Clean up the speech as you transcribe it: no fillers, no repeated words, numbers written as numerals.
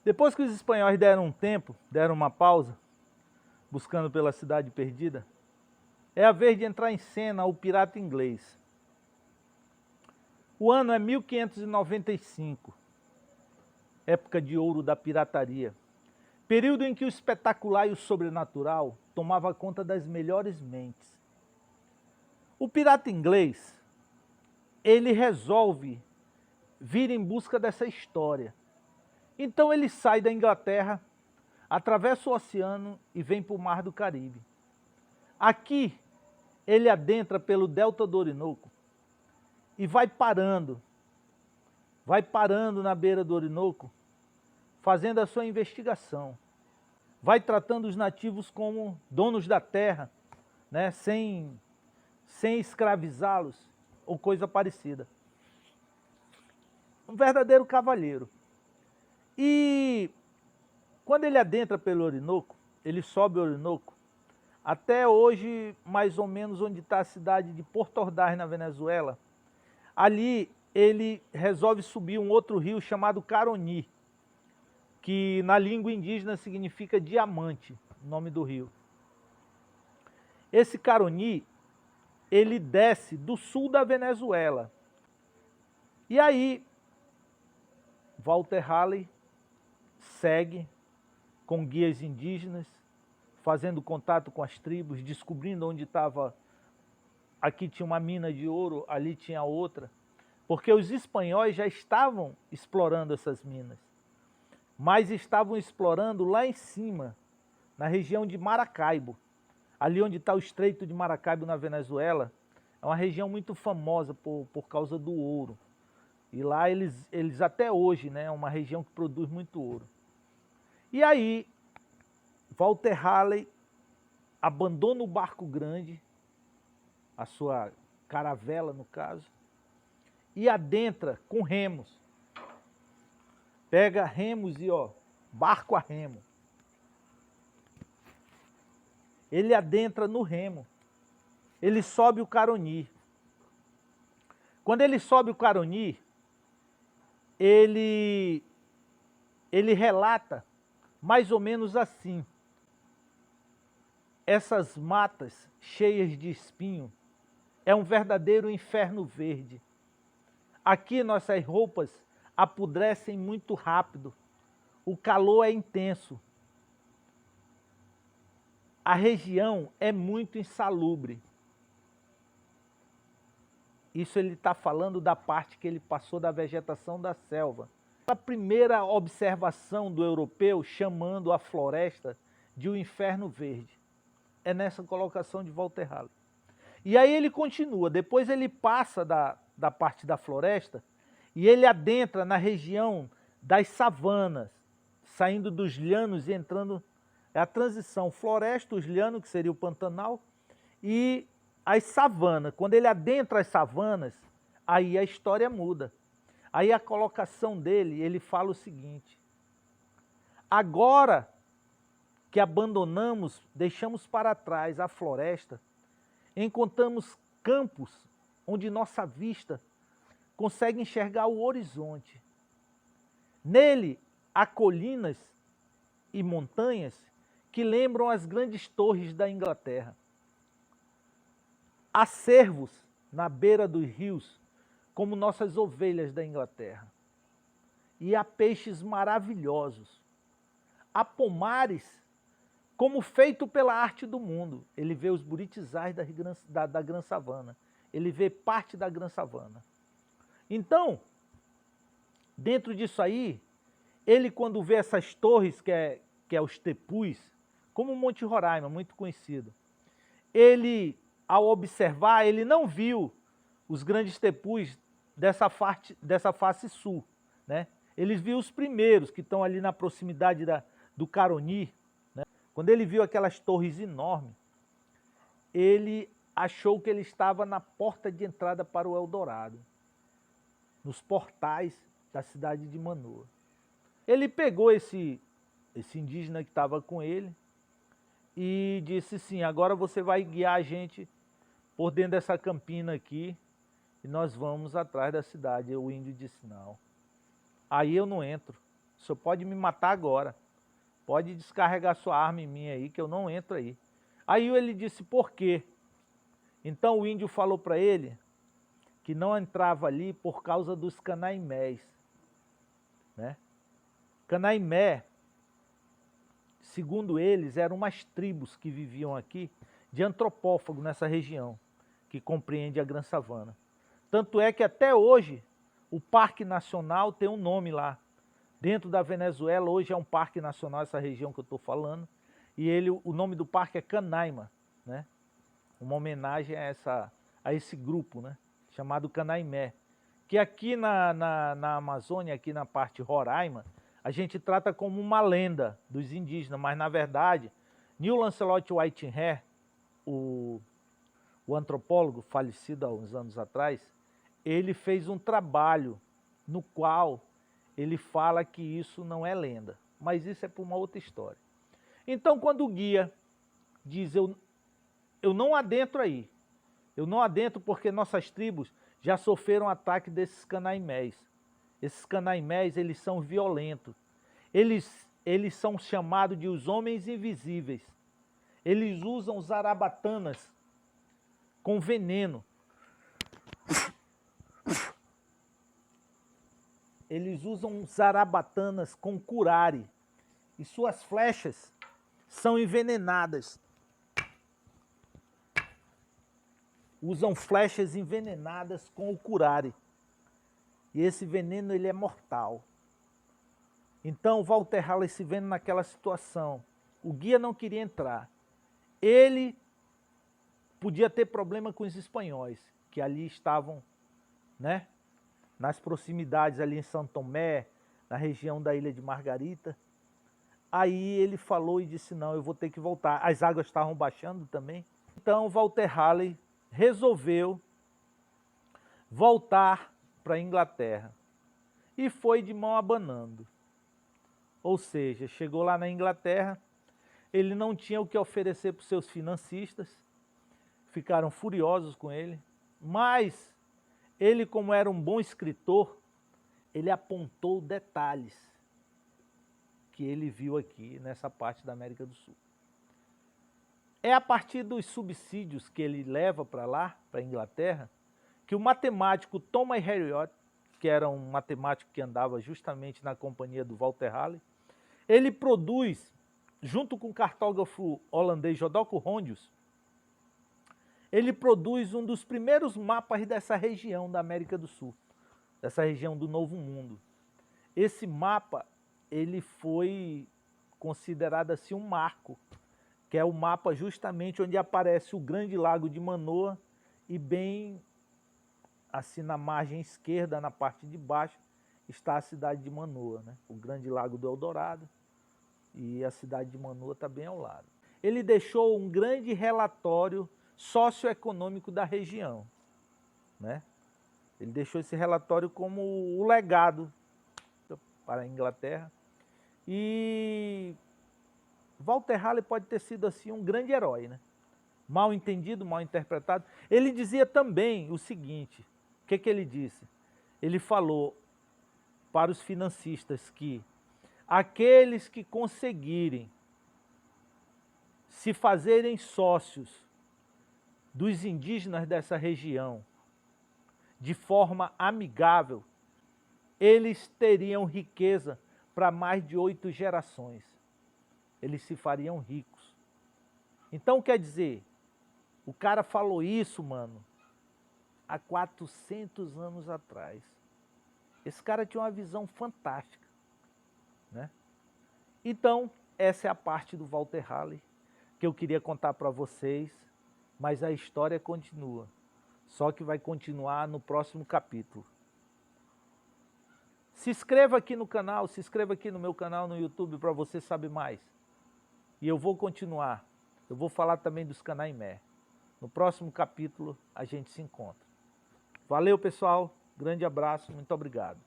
Depois que os espanhóis deram um tempo, deram uma pausa, buscando pela cidade perdida, é a vez de entrar em cena o pirata inglês. O ano é 1595, época de ouro da pirataria, período em que o espetacular e o sobrenatural tomava conta das melhores mentes. O pirata inglês, ele resolve vir em busca dessa história. Então ele sai da Inglaterra, atravessa o oceano e vem para o Mar do Caribe. Aqui, ele adentra pelo Delta do Orinoco e vai parando na beira do Orinoco, fazendo a sua investigação. Vai tratando os nativos como donos da terra, né, sem escravizá-los ou coisa parecida. Um verdadeiro cavalheiro. E quando ele adentra pelo Orinoco, ele sobe o Orinoco, até hoje, mais ou menos onde está a cidade de Porto Ordaz, na Venezuela, ali ele resolve subir um outro rio chamado Caroni, que na língua indígena significa diamante, o nome do rio. Esse Caroni, ele desce do sul da Venezuela. E aí, Walter Raleigh segue com guias indígenas, fazendo contato com as tribos, descobrindo onde estava. Aqui tinha uma mina de ouro, ali tinha outra, porque os espanhóis já estavam explorando essas minas, mas estavam explorando lá em cima, na região de Maracaibo, ali onde está o Estreito de Maracaibo na Venezuela. É uma região muito famosa por causa do ouro. E lá eles até hoje, né, é uma região que produz muito ouro. E aí, Walter Raleigh abandona o barco grande, a sua caravela no caso, e adentra com remos. Pega remos e barco a remo. Ele adentra no remo. Ele sobe o Caroni. Quando ele sobe o Caroni, ele relata mais ou menos assim: essas matas cheias de espinho é um verdadeiro inferno verde. Aqui nossas roupas apodrecem muito rápido, o calor é intenso, a região é muito insalubre. Isso ele está falando da parte que ele passou da vegetação da selva. A primeira observação do europeu chamando a floresta de um inferno verde. É nessa colocação de Walter Raleigh. E aí ele continua, depois ele passa da parte da floresta e ele adentra na região das savanas, saindo dos llanos e entrando. É a transição floresta, os llanos, que seria o Pantanal, e as savanas. Quando ele adentra as savanas, aí a história muda. Aí a colocação dele, ele fala o seguinte: agora que abandonamos, deixamos para trás a floresta, encontramos campos onde nossa vista consegue enxergar o horizonte. Nele há colinas e montanhas que lembram as grandes torres da Inglaterra. Há cervos na beira dos rios, como nossas ovelhas da Inglaterra. E há peixes maravilhosos. Há pomares, como feito pela arte do mundo. Ele vê os buritizais da Gran Savana. Ele vê parte da Gran Savana. Então, dentro disso aí, ele quando vê essas torres, que é os tepus, como o Monte Roraima, muito conhecido, ele, ao observar, ele não viu os grandes tepus dessa face sul, né? Ele viu os primeiros, que estão ali na proximidade do Caroni, né? Quando ele viu aquelas torres enormes, ele achou que ele estava na porta de entrada para o Eldorado, nos portais da cidade de Manoa. Ele pegou esse indígena que estava com ele e disse assim: agora você vai guiar a gente por dentro dessa campina aqui e nós vamos atrás da cidade. O índio disse: não, aí eu não entro, O senhor pode me matar agora. Pode descarregar sua arma em mim aí, que eu não entro aí. Aí ele disse, por quê? Então o índio falou para ele que não entrava ali por causa dos canaimés, né? Canaimé, segundo eles, eram umas tribos que viviam aqui de antropófago nessa região, que compreende a Gran Savana. Tanto é que até hoje o Parque Nacional tem um nome lá. Dentro da Venezuela, hoje é um parque nacional, essa região que eu estou falando, e o nome do parque é Canaima, né? Uma homenagem a esse grupo, né? Chamado Canaimé, que aqui na Amazônia, aqui na parte Roraima, a gente trata como uma lenda dos indígenas, mas na verdade, Neil Lancelot Whitehair, o antropólogo falecido há uns anos atrás, ele fez um trabalho no qual ele fala que isso não é lenda, mas isso é para uma outra história. Então, quando o guia diz, eu não adentro aí, eu não adentro porque nossas tribos já sofreram ataque desses canaimés. Esses canaimés, eles são violentos. Eles são chamados de os homens invisíveis. Eles usam zarabatanas com veneno. Eles usam zarabatanas com curare. E suas flechas são envenenadas. Usam flechas envenenadas com o curare. E esse veneno ele é mortal. Então Walter Raleigh, se vendo naquela situação, o guia não queria entrar. Ele podia ter problema com os espanhóis, que ali estavam, né, nas proximidades ali em São Tomé, na região da Ilha de Margarita. Aí ele falou e disse, não, eu vou ter que voltar. As águas estavam baixando também. Então Walter Raleigh resolveu voltar para a Inglaterra e foi de mão abanando. Ou seja, chegou lá na Inglaterra, ele não tinha o que oferecer para os seus financistas, ficaram furiosos com ele, mas ele, como era um bom escritor, ele apontou detalhes que ele viu aqui nessa parte da América do Sul. É a partir dos subsídios que ele leva para lá, para a Inglaterra, que o matemático Thomas Hariot, que era um matemático que andava justamente na companhia do Walter Raleigh, ele produz, junto com o cartógrafo holandês Jodoco Rondius, ele produz um dos primeiros mapas dessa região da América do Sul, dessa região do Novo Mundo. Esse mapa, ele foi considerado assim um marco, que é o mapa justamente onde aparece o Grande Lago de Manoa e bem assim na margem esquerda, na parte de baixo, está a cidade de Manoa, né? O Grande Lago do Eldorado, e a cidade de Manoa está bem ao lado. Ele deixou um grande relatório socioeconômico da região, né? Ele deixou esse relatório como o legado para a Inglaterra. E Walter Raleigh pode ter sido assim um grande herói, né? Mal entendido, mal interpretado. Ele dizia também o seguinte, o que ele disse? Ele falou para os financistas que aqueles que conseguirem se fazerem sócios dos indígenas dessa região de forma amigável, eles teriam riqueza para mais de 8 gerações. Eles se fariam ricos. Então, quer dizer, o cara falou isso, mano, há 400 anos atrás. Esse cara tinha uma visão fantástica, né? Então, essa é a parte do Walter Raleigh que eu queria contar para vocês, mas a história continua. Só que vai continuar no próximo capítulo. Se inscreva aqui no canal, se inscreva aqui no meu canal no YouTube para você saber mais. E eu vou continuar. Eu vou falar também dos Canaimé. No próximo capítulo a gente se encontra. Valeu, pessoal. Grande abraço. Muito obrigado.